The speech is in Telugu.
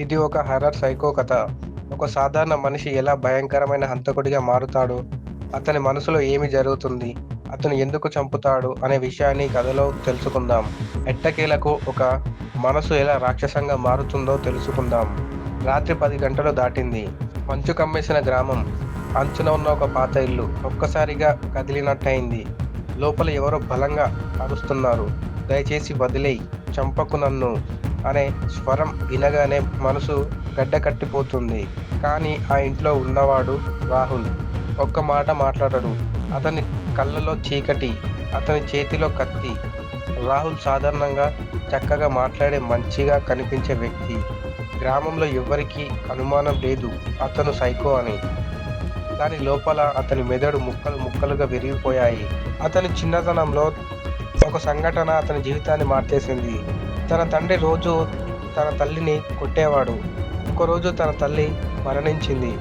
ఇది ఒక హర్రర్ సైకో కథ. ఒక సాధారణ మనిషి ఎలా భయంకరమైన హంతకుడిగా మారుతాడు, అతని మనసులో ఏమి జరుగుతుంది, అతను ఎందుకు చంపుతాడు అనే విషయాన్ని ఈ కథలో తెలుసుకుందాం. ఎట్టకేలకు ఒక మనసు ఎలా రాక్షసంగా మారుతుందో తెలుసుకుందాం. రాత్రి 10 గంటలు దాటింది. మంచు కమ్మేసిన గ్రామం. అంచున ఉన్న ఒక పాత ఇల్లు ఒక్కసారిగా కదిలినట్టయింది. లోపల ఎవరో బలంగా అరుస్తున్నారు. దయచేసి వదిలేయ్, చంపకు నన్ను అనే స్వరం వినగానే మనసు గడ్డకట్టిపోతుంది. కానీ ఆ ఇంట్లో ఉన్నవాడు రాహుల్. ఒక్క మాట మాట్లాడడు. అతని కళ్ళలో చీకటి, అతని చేతిలో కత్తి. రాహుల్ సాధారణంగా చక్కగా మాట్లాడే, మంచిగా కనిపించే వ్యక్తి. గ్రామంలో ఎవ్వరికీ అనుమానం లేదు అతను సైకో అని. కానీ లోపల అతని మెదడు ముక్కలు ముక్కలుగా విరిగిపోయాయి. అతని చిన్నతనంలో ఒక సంఘటన అతని జీవితాన్ని మార్చేసింది. తన తండ్రి రోజు తన తల్లిని కొట్టేవాడు. ఒకరోజు తన తల్లి మరణించింది.